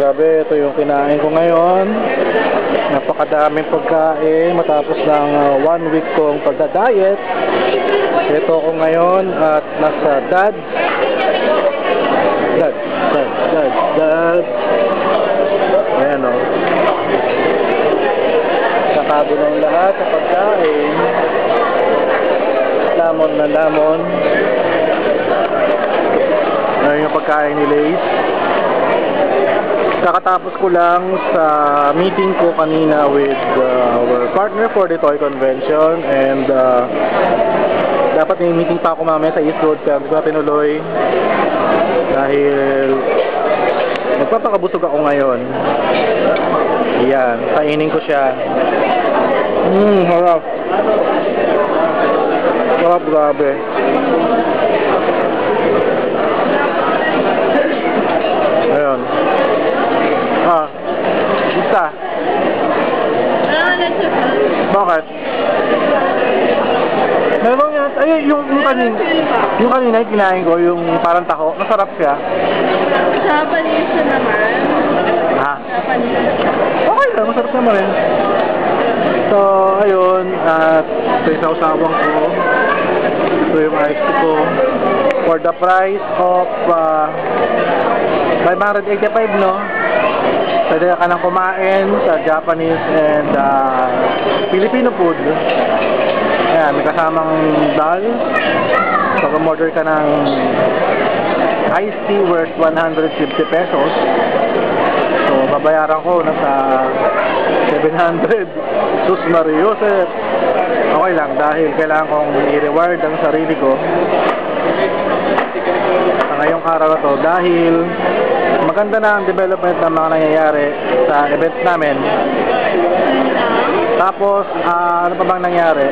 Grabe, ito yung kinain ko ngayon. Napakadaming pagkain matapos ng 1 week kong pagda-diet. Ito ako ngayon at nasa dad. Ayan o. Sakado ng lahat sa pagkain. Lamon na lamon. Ayan yung pagkain ni Lace. Kakatapos ko lang sa meeting ko kanina with our partner for the toy convention, and dapat may meeting pa ako mamaya sa East Road pero hindi ko na tinuloy dahil nagpapakabusog ako ngayon. Ayan, kainin ko siya. Harap. Harap, grabe. Ayun. Isa. Bakit? Meron yan. Ay, yung kanina yung kinain ko, yung parang taho. Masarap siya. Japanese naman. Ha? Japanese. Okay lang, masarap naman rin. So, ayun. At ito yung sausawang ko. Ito yung ice ko. For the price of 585, no? Pwede ka nang kumain sa Japanese and Filipino food. Ayan, may kasamang dal. Pag umorder ka ng iced tea worth 150 pesos, so babayaran ko na sa 700. Sus Mariosep. Okay lang dahil kailangan kong i-reward ang sarili ko sa ngayong araw na to dahil maganda na ang development ng mga nangyayari sa event namin. Tapos, ano pa bang nangyari?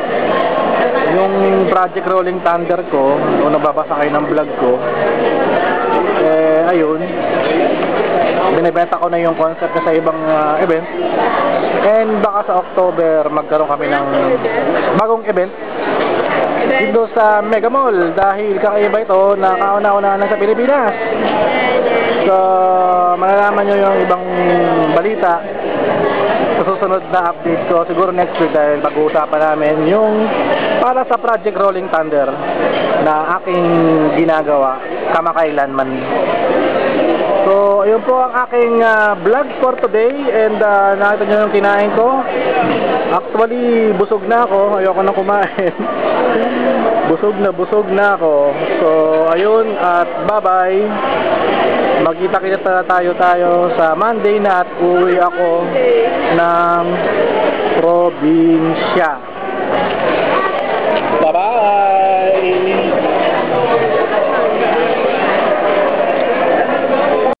Yung Project Rolling Thunder ko, kung nababasa kayo ng vlog ko, ayun, binibenta ko na yung concept na sa ibang event. And baka sa October, magkaroon kami ng bagong event dito sa Mega Mall dahil kakaiba ito na kauna-una lang sa Pilipinas. So, malalaman nyo yung ibang balita sa susunod na update ko siguro next week dahil mag-uusapan namin yung para sa Project Rolling Thunder na aking ginagawa kamakailan man. So, ayun po ang aking vlog for today, and nakita nyo yung kinain ko. Actually, busog na ako. Ayoko nang kumain. busog na ako. So, ayun at bye-bye. Magkita-kita tayo sa Monday na at uwi ako ng probinsya.